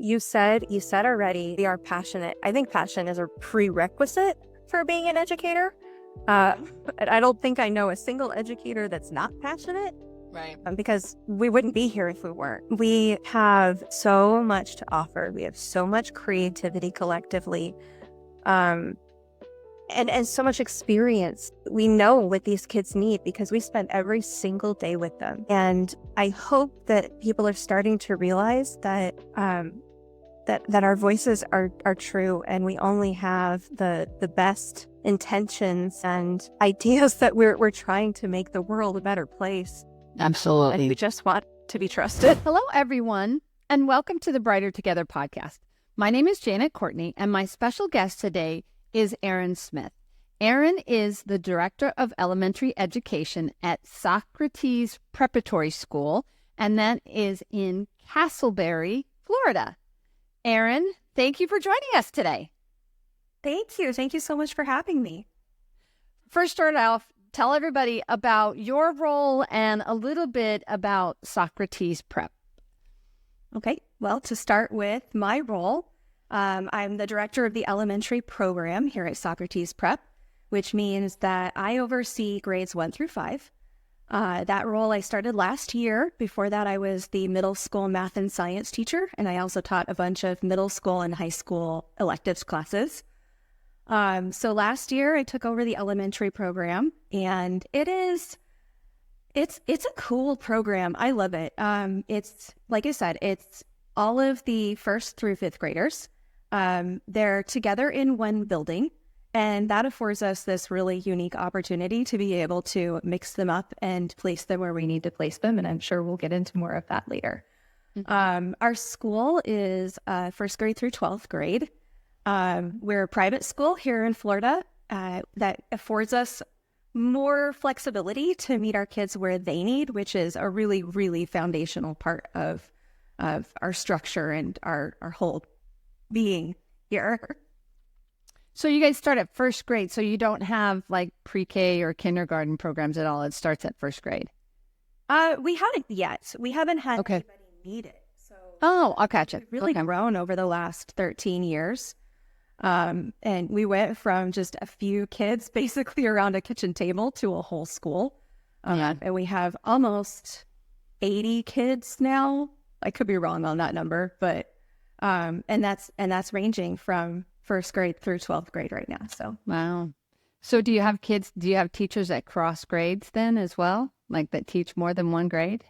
you said already, we are passionate. I think passion is a prerequisite for being an educator. I don't think I know a single educator that's not passionate. Right. Because we wouldn't be here if we weren't. We have so much to offer. We have so much creativity collectively, and so much experience. We know what these kids need because we spend every single day with them. And I hope that people are starting to realize that that our voices are true, and we only have the best intentions and ideas that we're trying to make the world a better place. Absolutely. And we just want to be trusted. Hello, everyone, and welcome to the Brighter Together podcast. My name is Janet Courtney, and my special guest today is Erin Smith. Erin is the Director of Elementary Education at Socrates Preparatory School, and that is in Castleberry, Florida. Erin, thank you for joining us today. Thank you. Thank you so much for having me. First, start off, tell everybody about your role and a little bit about Socrates Prep. Okay. Well, to start with my role, I'm the director of the elementary program here at Socrates Prep, which means that I oversee grades 1 through 5. That role I started last year. Before that, I was the middle school math and science teacher, and I also taught a bunch of middle school and high school electives classes. So last year I took over the elementary program, and it's a cool program. I love it. It's, like I said, it's all of the 1st through 5th graders. They're together in one building, and that affords us this really unique opportunity to be able to mix them up and place them where we need to place them. And I'm sure we'll get into more of that later. Mm-hmm. Our school is 1st grade through 12th grade. We're a private school here in Florida that affords us more flexibility to meet our kids where they need, which is a really, really foundational part of our structure and our whole being here. So you guys start at 1st grade, so you don't have like pre-K or kindergarten programs at all. It starts at 1st grade. We haven't yet. We haven't had anybody need it. So I'll catch it. We've really grown over the last 13 years. And we went from just a few kids basically around a kitchen table to a whole school. And we have almost 80 kids now. I could be wrong on that number, but and that's ranging from 1st grade through 12th grade right now. So wow. So do you have teachers that cross grades then as well? Like that teach more than one grade?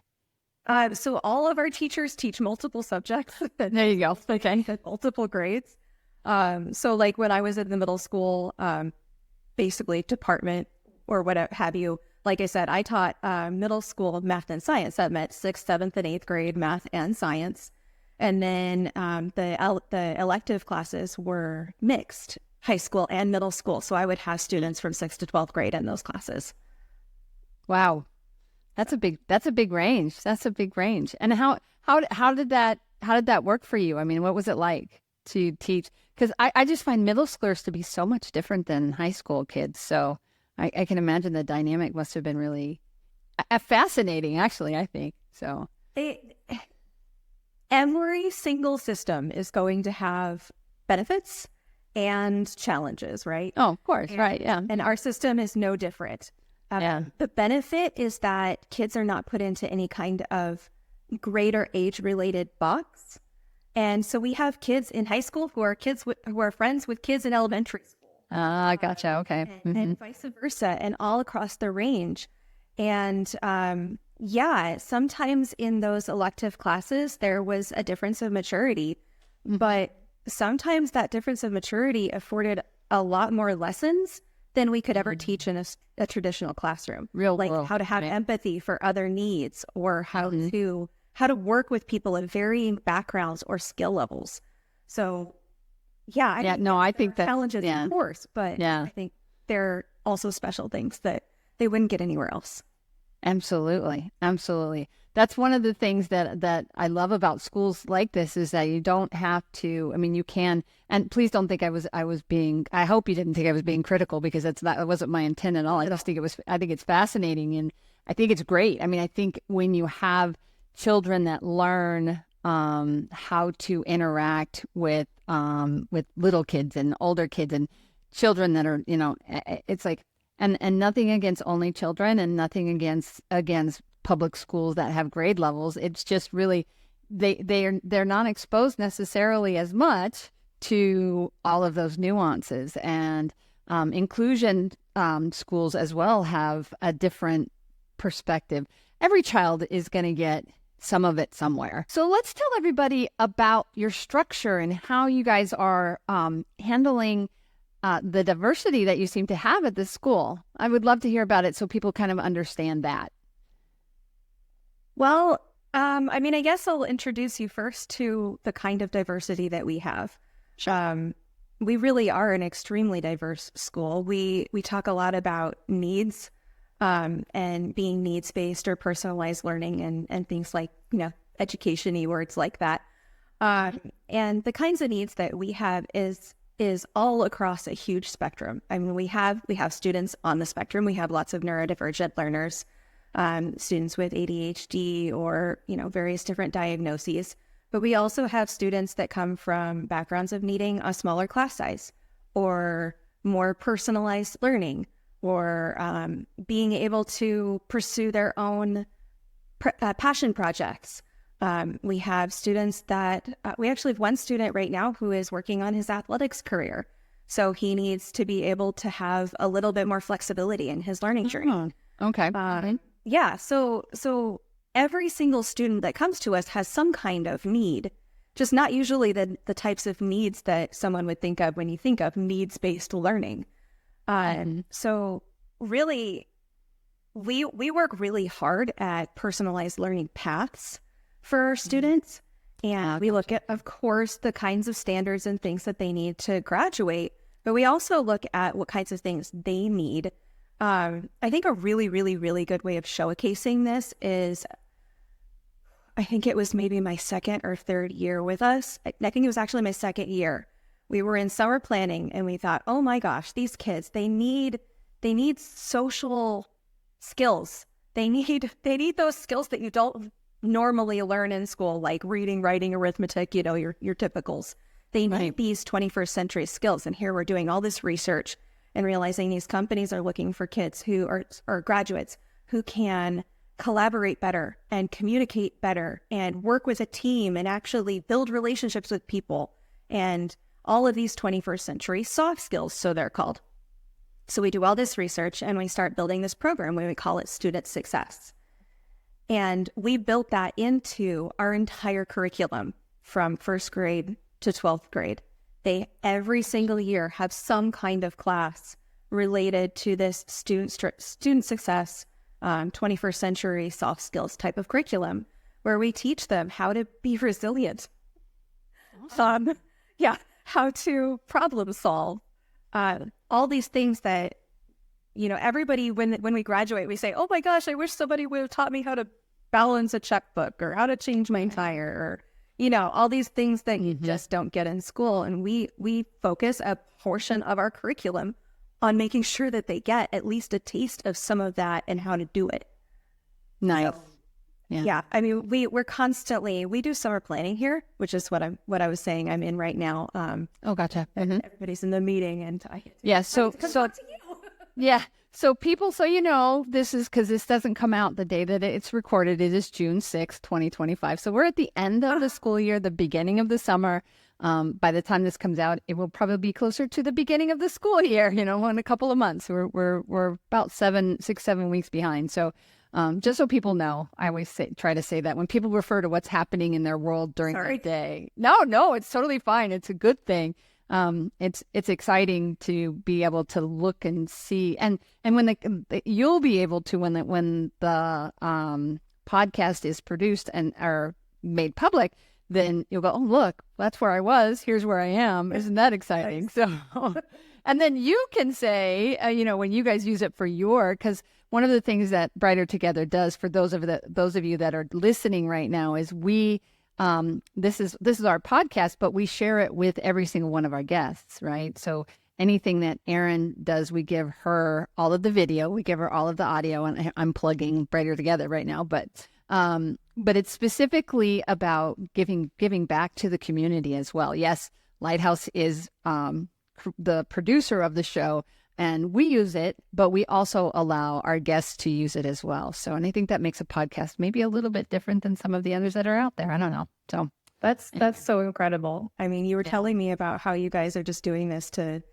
So all of our teachers teach multiple subjects. There you go. Okay. Multiple grades. So like when I was in the middle school, basically department or what have you, like I said, I taught middle school math and science. That meant 6th, 7th, and 8th grade math and science. And then the elective classes were mixed, high school and middle school. So I would have students from 6th to 12th grade in those classes. Wow. That's a big range. That's a big range. And how did that work for you? I mean, what was it like to teach? Because I just find middle schoolers to be so much different than high school kids. So I can imagine the dynamic must have been really fascinating, actually, I think. So every single system is going to have benefits and challenges, right? Oh, of course, right, yeah. And our system is no different. The benefit is that kids are not put into any kind of grade or age-related box. And so we have kids in high school who are friends with kids in elementary school. Gotcha. Okay. And vice versa, and all across the range. And sometimes in those elective classes, there was a difference of maturity, but sometimes that difference of maturity afforded a lot more lessons than we could ever teach in a traditional classroom. How to have empathy for other needs, or how to work with people of varying backgrounds or skill levels. So, I think that challenges, of course, but I think there are also special things that they wouldn't get anywhere else. Absolutely. That's one of the things that I love about schools like this is that you don't have to, I mean, you can, and please don't think I hope you didn't think I was being critical, because that wasn't my intent at all. I think it's fascinating, and I think it's great. I mean, I think when you have children that learn how to interact with little kids and older kids and children that are, it's like, and nothing against only children and nothing against public schools that have grade levels. It's just really they're not exposed necessarily as much to all of those nuances, and inclusion schools as well have a different perspective. Every child is going to get some of it somewhere. So let's tell everybody about your structure and how you guys are handling the diversity that you seem to have at this school. I would love to hear about it so people kind of understand that. Well, I guess I'll introduce you first to the kind of diversity that we have. Sure. We really are an extremely diverse school. We talk a lot about needs and being needs-based or personalized learning and things like, education-y words like that. And the kinds of needs that we have is all across a huge spectrum. I mean, we have students on the spectrum. We have lots of neurodivergent learners, students with ADHD or, various different diagnoses. But we also have students that come from backgrounds of needing a smaller class size or more personalized learning or being able to pursue their own passion projects. We have students that we actually have one student right now who is working on his athletics career. So he needs to be able to have a little bit more flexibility in his learning journey. Okay. Yeah. So every single student that comes to us has some kind of need, just not usually the types of needs that someone would think of when you think of needs-based learning. So really, we work really hard at personalized learning paths for our students. And we look at, of course, the kinds of standards and things that they need to graduate, but we also look at what kinds of things they need. I think a really, really, really good way of showcasing this is, I think it was maybe my second or third year with us. I think it was actually my second year. We were in summer planning and we thought, oh my gosh, these kids, they need social skills. They need those skills that you don't normally learn in school, like reading, writing, arithmetic, your typicals. They need these 21st century skills. And here we're doing all this research and realizing these companies are looking for kids who are graduates who can collaborate better and communicate better and work with a team and actually build relationships with people and all of these 21st century soft skills, so they're called. So we do all this research and we start building this program where we call it Student Success. And we built that into our entire curriculum from first grade to 12th grade. They every single year have some kind of class related to this student success 21st century soft skills type of curriculum where we teach them how to be resilient. Awesome. How to problem solve. All these things that, everybody, when we graduate, we say, oh my gosh, I wish somebody would have taught me how to balance a checkbook or how to change my tire or, all these things that you just don't get in school. And we focus a portion of our curriculum on making sure that they get at least a taste of some of that and how to do it. Nice. So, yeah. I mean, we do summer planning here, which is what I was saying I'm in right now. Oh, gotcha. Mm-hmm. Everybody's in the meeting and So people, this is because this doesn't come out the day that it's recorded. It is June 6th, 2025. So we're at the end of the school year, the beginning of the summer. By the time this comes out, it will probably be closer to the beginning of the school year, in a couple of months. We're about 6-7 weeks behind. So just so people know, I always try to say that when people refer to what's happening in their world during the day. No, it's totally fine. It's a good thing. It's exciting to be able to look and see, and when you'll be able to when the podcast is produced and are made public, then you'll go, oh look, that's where I was. Here's where I am. Isn't that exciting? So, and then you can say, when you guys use it for because one of the things that Brighter Together does for those of you that are listening right now is we. This is our podcast, but we share it with every single one of our guests, right? So anything that Erin does, we give her all of the video, we give her all of the audio, and I'm plugging Brighter Together right now, but But it's specifically about giving back to the community as well. Yes, Lighthouse is the producer of the show, and we use it, but we also allow our guests to use it as well. So, and I think that makes a podcast maybe a little bit different than some of the others that are out there. I don't know. So that's so incredible. I mean, you were telling me about how you guys are just doing this to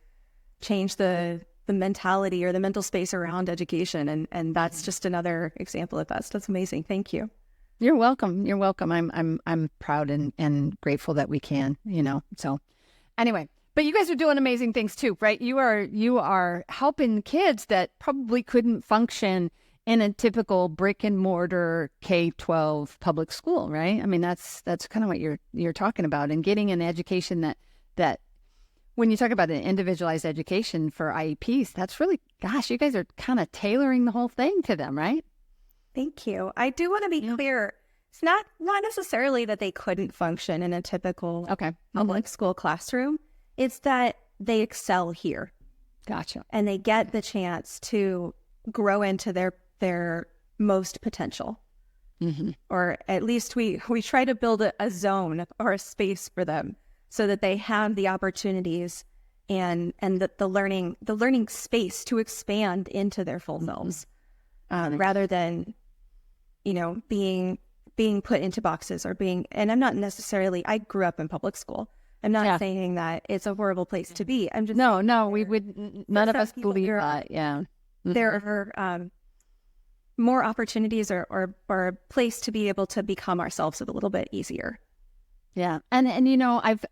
change the mentality or the mental space around education, and that's just another example of that. So that's amazing. Thank you. You're welcome. You're welcome. I'm proud and grateful that we can, So anyway, but you guys are doing amazing things too, right? You are helping kids that probably couldn't function in a typical brick and mortar K-12 public school, right? I mean, that's kind of what you're talking about, and getting an education that when you talk about an individualized education for IEPs, that's really, gosh, you guys are kind of tailoring the whole thing to them, right? Thank you. I do want to be clear. It's not necessarily that they couldn't function in a typical public school classroom. It's that they excel here. Gotcha. And they get the chance to grow into their most potential. Mm-hmm. Or at least we try to build a zone or a space for them so that they have the opportunities and the learning space to expand into their full selves, rather than, being put into boxes or and I'm not necessarily, I grew up in public school. I'm not saying that it's a horrible place to be. I'm just no, we would, none of us believe that. Yeah. Mm-hmm. There are more opportunities or a place to be able to become ourselves a little bit easier. Yeah. And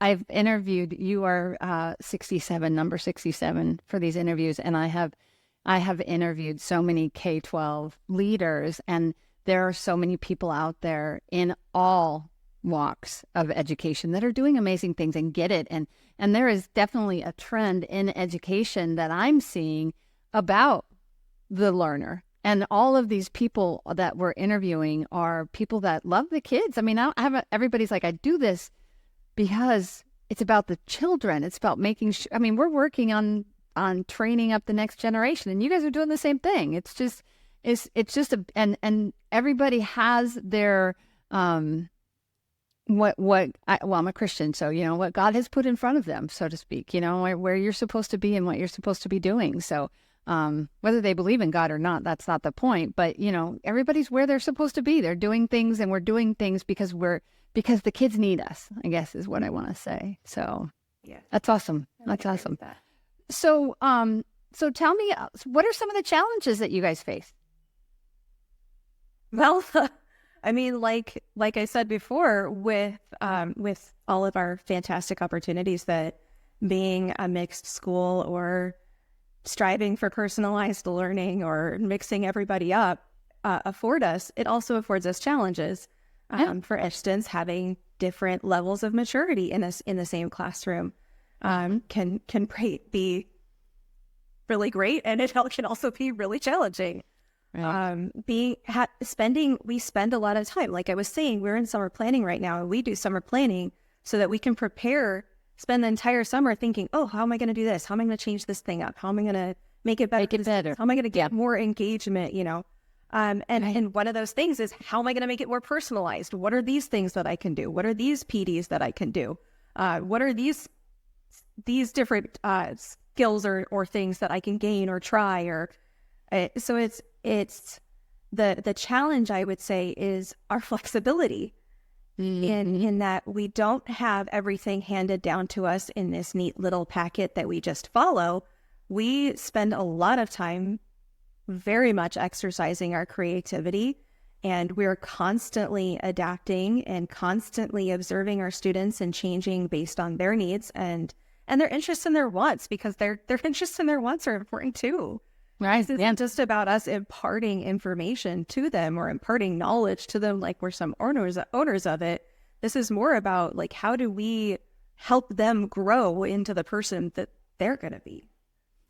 I've interviewed, you are 67, number 67 for these interviews. And I have interviewed so many K-12 leaders, and there are so many people out there in all walks of education that are doing amazing things and get it. And there is definitely a trend in education that I'm seeing about the learner. And all of these people that we're interviewing are people that love the kids. I mean, everybody's like, I do this because it's about the children. It's about making sure. I mean, we're working on training up the next generation, and you guys are doing the same thing. It's just and everybody has their I'm a Christian, so what God has put in front of them, so to speak. Where you're supposed to be and what you're supposed to be doing. So. Whether they believe in God or not, that's not the point. But, everybody's where they're supposed to be. They're doing things, and we're doing things because the kids need us, I guess, is what I want to say. So yeah, that's awesome. That's awesome. So, so tell me, what are some of the challenges that you guys face? Well, I mean, like I said before, with all of our fantastic opportunities that being a mixed school or striving for personalized learning or mixing everybody up afford us, it also affords us challenges. For instance, having different levels of maturity in the same classroom can be really great, and it can also be really challenging. Right. We spend a lot of time, like I was saying, we're in summer planning right now, and we do summer planning so that we can spend the entire summer thinking, oh, how am I going to do this? How am I going to change this thing up? How am I going to make it better? How am I going to get more engagement, And one of those things is, how am I going to make it more personalized? What are these things that I can do? What are these PDs that I can do? What are these different skills or things that I can gain or try? So it's the challenge, I would say, is our flexibility. In that we don't have everything handed down to us in this neat little packet that we just follow. We spend a lot of time very much exercising our creativity, and we're constantly adapting and constantly observing our students and changing based on their needs and their interests and their wants, because their interests and their wants are important too. Right. This isn't just about us imparting information to them or imparting knowledge to them like we're some owners of it. This is more about, like, how do we help them grow into the person that they're going to be?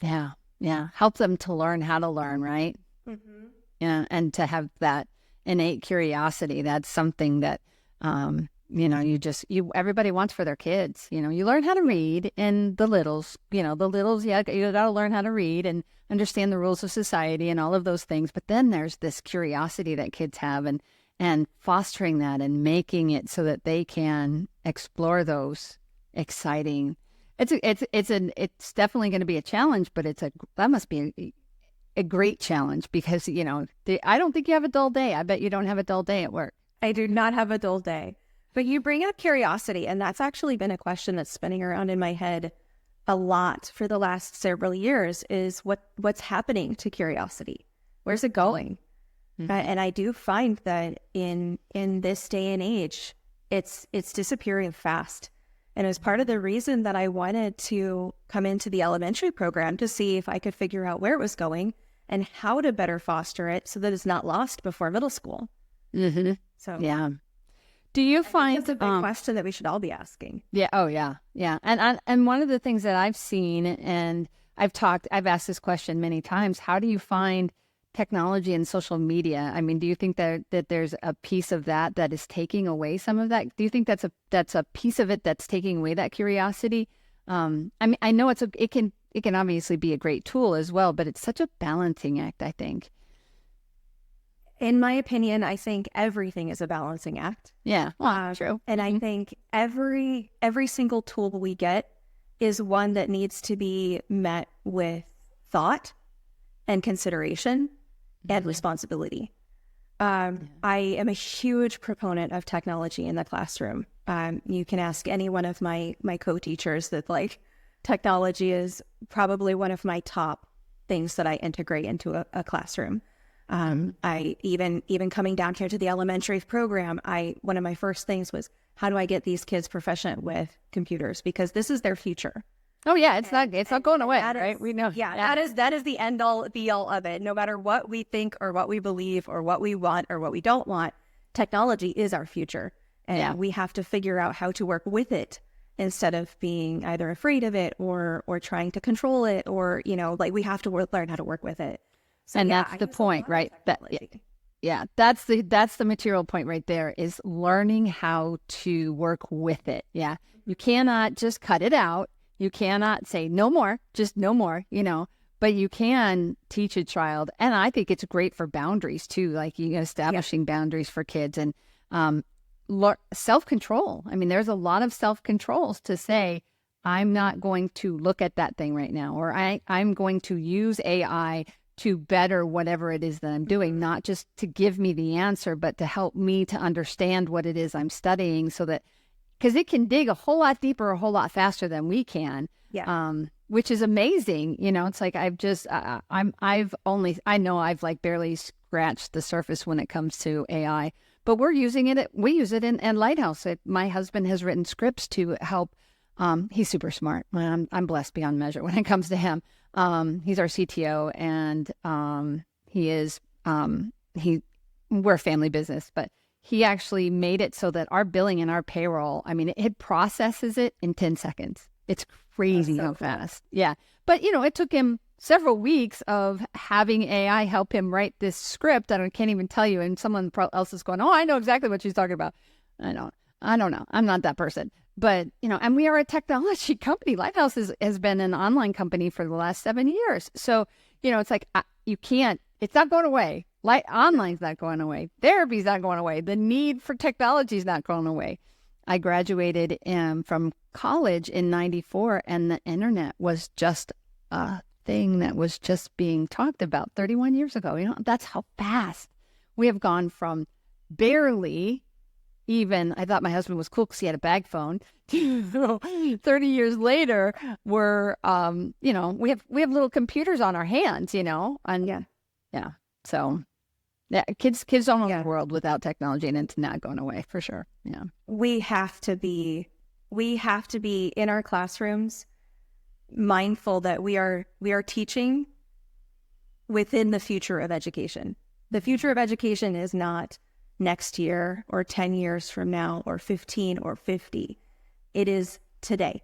Yeah. Yeah. Help them to learn how to learn, right? Mm-hmm. Yeah. And to have that innate curiosity. That's something that, everybody wants for their kids. You learn how to read in the littles, you got to learn how to read and understand the rules of society and all of those things. But then there's this curiosity that kids have, and and fostering that and making it so that they can explore those exciting. It's definitely going to be a challenge, but that must be a great challenge because, I don't think you have a dull day. I bet you don't have a dull day at work. I do not have a dull day. But you bring up curiosity, and that's actually been a question that's spinning around in my head a lot for the last several years is what's happening to curiosity? Where's it going? And I do find that in this day and age, it's disappearing fast. And it was part of the reason that I wanted to come into the elementary program to see if I could figure out where it was going and how to better foster it so that it's not lost before middle school. Mm-hmm. So yeah. Do you find it's a big question that we should all be asking? Yeah. Oh, yeah. Yeah. And one of the things that I've seen, and I've asked this question many times, how do you find technology and social media? I mean, do you think that there's a piece of that is taking away some of that? Do you think that's a piece of it that's taking away that curiosity? I mean, I know it can obviously be a great tool as well, but it's such a balancing act, I think. In my opinion, I think everything is a balancing act. Yeah, well, true. And I think every single tool we get is one that needs to be met with thought and consideration and responsibility. I am a huge proponent of technology in the classroom. You can ask any one of my co-teachers that technology is probably one of my top things that I integrate into a classroom. I even coming down here to the elementary program, one of my first things was, how do I get these kids proficient with computers? Because this is their future. Oh yeah, it's not going away, right? We know. Yeah, that is the end all be all of it. No matter what we think or what we believe or what we want or what we don't want, technology is our future, and we have to figure out how to work with it instead of being either afraid of it or trying to control it, or we have to learn how to work with it. So, and that's the point, right? That's the material point right there, is learning how to work with it. Yeah, you cannot just cut it out. You cannot say no more, just no more, but you can teach a child. And I think it's great for boundaries too, establishing boundaries for kids and self-control. I mean, there's a lot of self-controls to say, I'm not going to look at that thing right now, or I'm going to use AI to better whatever it is that I'm doing, not just to give me the answer, but to help me to understand what it is I'm studying, so that, because it can dig a whole lot deeper, a whole lot faster than we can, which is amazing. It's like I know I've barely scratched the surface when it comes to AI, but we use it in Lighthouse. My husband has written scripts to help. He's super smart. I'm blessed beyond measure when it comes to him. He's our CTO, and we're a family business, but he actually made it so that our billing and our payroll, I mean, it processes it in 10 seconds. It's crazy how fast. Yeah. But, it took him several weeks of having AI help him write this script. I can't even tell you. And someone else is going, oh, I know exactly what she's talking about. I don't know. I'm not that person. But, and we are a technology company. Lighthouse has been an online company for the last 7 years. So, it's like, it's not going away. Online's not going away. Therapy's not going away. The need for technology is not going away. I graduated from college in 94, and the internet was just a thing that was just being talked about 31 years ago. That's how fast we have gone from barely even, I thought my husband was cool because he had a bag phone. 30 years later, we're, we have little computers on our hands, and so kids don't know the world without technology, and it's not going away for sure. Yeah, we have to be in our classrooms mindful that we are teaching within the future of education. The future of education is not next year or 10 years from now or 15 or 50. It is today.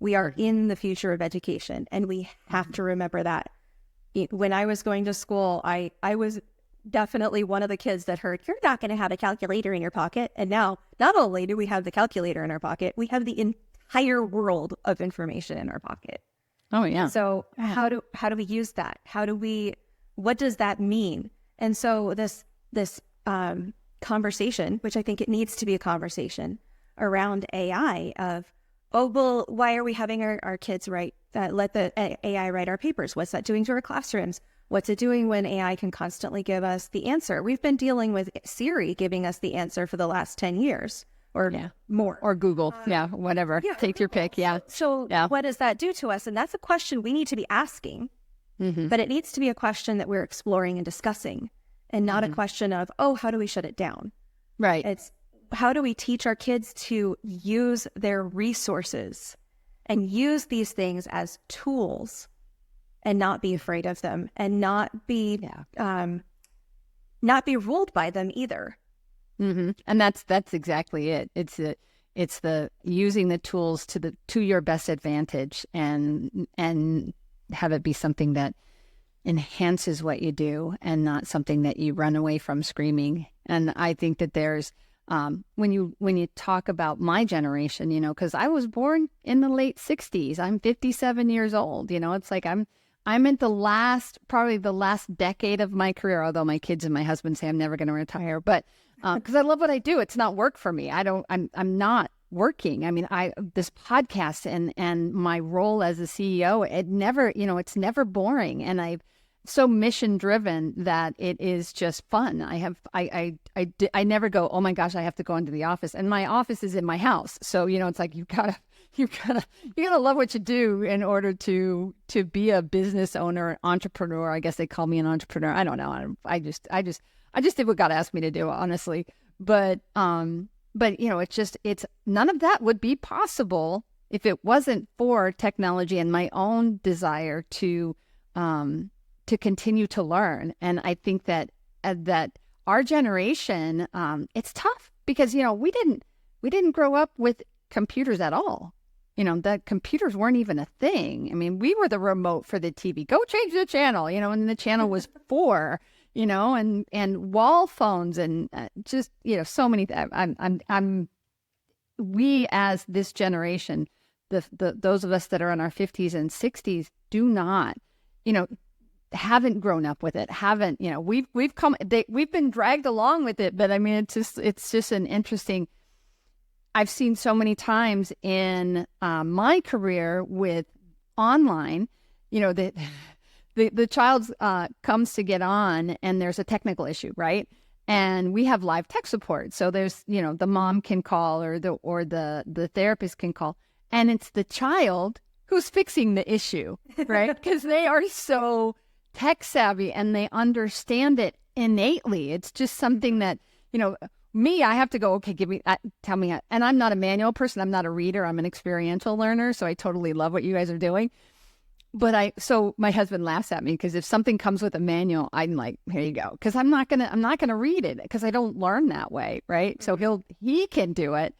We are in the future of education, and we have to remember that. When I was going to school, I was definitely one of the kids that heard, you're not going to have a calculator in your pocket. And now, not only do we have the calculator in our pocket, we have the entire world of information in our pocket. Oh, yeah. So how do we use that? What does that mean? And so this conversation, which I think it needs to be a conversation around AI of, oh, well, why are we having our kids let the AI write our papers? What's that doing to our classrooms? What's it doing when AI can constantly give us the answer? We've been dealing with Siri giving us the answer for the last 10 years or more. Or Google. Whatever. Take your pick. Yeah. So what does that do to us? And that's a question we need to be asking. But it needs to be a question that we're exploring and discussing, and not a question of, oh, how do we shut it down? Right. It's how do we teach our kids to use their resources and use these things as tools and not be afraid of them and not be ruled by them either. And that's exactly it. It's the using the tools to your best advantage and have it be something that enhances what you do and not something that you run away from screaming. And I think that there's when you talk about my generation, because I was born in the late 60s, I'm 57 years old. It's like I'm at probably the last decade of my career, although my kids and my husband say I'm never going to retire, but because I love what I do. It's not work for me. I'm not working. I mean, this podcast and my role as a CEO, it's never boring. And I'm so mission driven that it is just fun. I never go, oh my gosh, I have to go into the office, and my office is in my house. So, it's like, you gotta love what you do in order to be a business owner, entrepreneur. I guess they call me an entrepreneur. I don't know. I just did what God asked me to do, honestly. But it's none of that would be possible if it wasn't for technology and my own desire to continue to learn. And I think that our generation, it's tough because we didn't grow up with computers at all. The computers weren't even a thing. I mean, we were the remote for the TV. Go change the channel, and the channel was 4. And wall phones and just, so many. We as this generation, those of us that are in our 50s and 60s do not, haven't grown up with it. We've been dragged along with it, but I mean, it's just an interesting. I've seen so many times in my career with online, that. The child comes to get on and there's a technical issue, right? And we have live tech support. So there's, the mom can call or the therapist can call, and it's the child who's fixing the issue, right? Because they are so tech savvy and they understand it innately. It's just something that, me, I have to go, okay, tell me. And I'm not a manual person. I'm not a reader. I'm an experiential learner. So I totally love what you guys are doing. But so my husband laughs at me because if something comes with a manual, I'm like, here you go. Because I'm not gonna read it because I don't learn that way, right? So he can do it,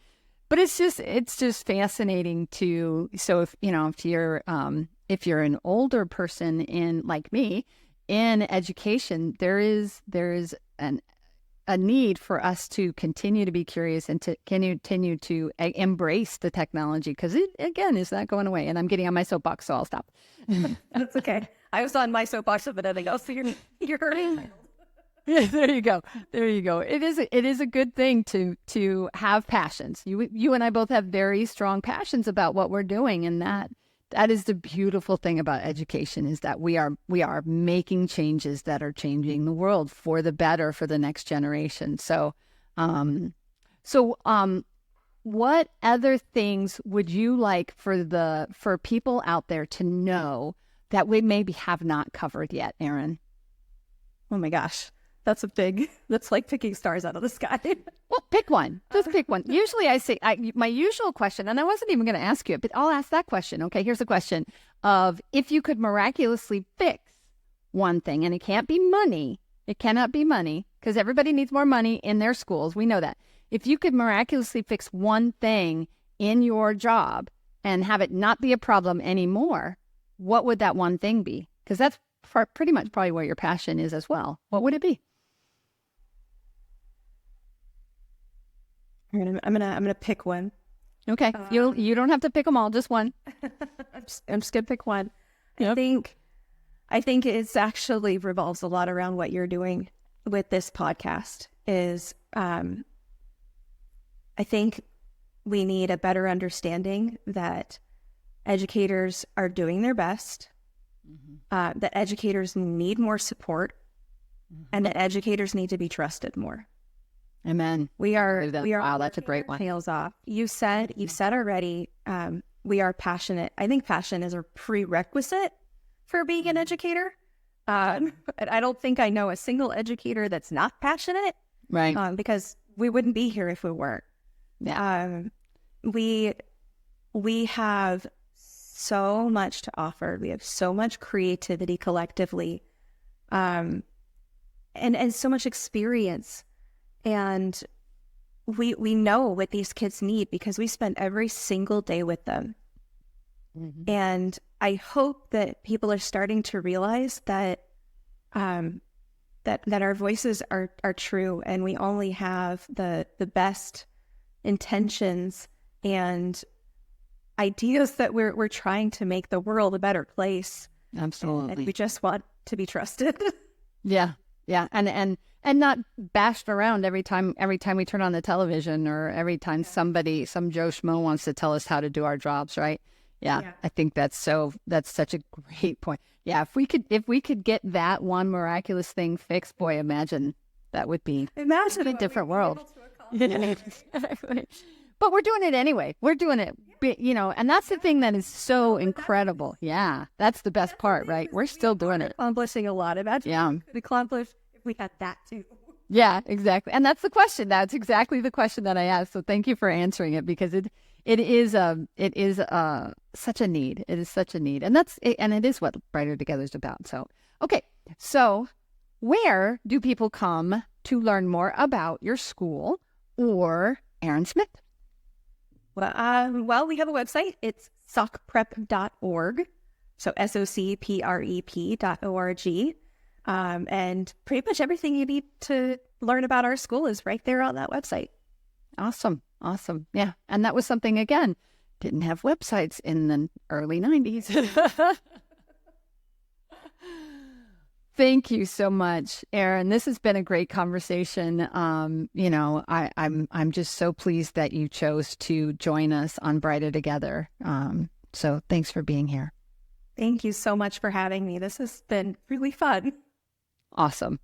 but it's just fascinating to. So if you're an older person like me in education, there is a need for us to continue to be curious and to continue to embrace the technology because it, again, is not going away. And I'm getting on my soapbox, so I'll stop. That's okay. I was on my soapbox a minute ago, so you're hurting. Yeah, there you go. It is a good thing to have passions. You and I both have very strong passions about what we're doing, and that is the beautiful thing about education is that we are making changes that are changing the world for the better for the next generation. So what other things would you like for people out there to know that we maybe have not covered yet, Erin? Oh my gosh. That's like picking stars out of the sky. Well, pick one. Just pick one. Usually I say, my usual question, and I wasn't even going to ask you it, but I'll ask that question. Okay, here's the question of if you could miraculously fix one thing, and it can't be money. It cannot be money because everybody needs more money in their schools. We know that. If you could miraculously fix one thing in your job and have it not be a problem anymore, what would that one thing be? Because that's pretty much probably where your passion is as well. What would it be? I'm gonna pick one. Okay, you don't have to pick them all, just one. I'm just gonna pick one. Yep. I think it's actually revolves a lot around what you're doing with this podcast is I think we need a better understanding that educators are doing their best, that educators need more support, and that educators need to be trusted more. Amen. We are wow, that's a great one. Tails off. You said already, we are passionate. I think passion is a prerequisite for being an educator. I don't think I know a single educator that's not passionate, right? Because we wouldn't be here if we weren't. Yeah. We have so much to offer. We have so much creativity collectively, and so much experience. And we know what these kids need because we spend every single day with them. And I hope that people are starting to realize that that our voices are true, and we only have the best intentions and ideas that we're trying to make the world a better place. Absolutely. And we just want to be trusted. Yeah. And not bashed around every time we turn on the television, or every time some Joe Schmo wants to tell us how to do our jobs, right? Yeah. I think that's such a great point. Yeah, if we could get that one miraculous thing fixed, boy, imagine that would be a different world. But we're doing it anyway. We're doing it, and that's the thing that is so incredible. Yeah, that's the best part, right? We're still doing it. Accomplishing a lot. Imagine we could accomplish if we had that too. Yeah, exactly. And that's the question. That's exactly the question that I asked. So thank you for answering it, because it is such a need. It is such a need. And it is what Brighter Together is about. So, okay. So where do people come to learn more about your school or Erin Smith? Well, we have a website. It's socprep.org. So SOCPREP.org. And pretty much everything you need to learn about our school is right there on that website. Awesome. Yeah. And that was something, again, didn't have websites in the early 90s. Thank you so much, Erin. This has been a great conversation. I'm just so pleased that you chose to join us on Brighter Together. So thanks for being here. Thank you so much for having me. This has been really fun. Awesome.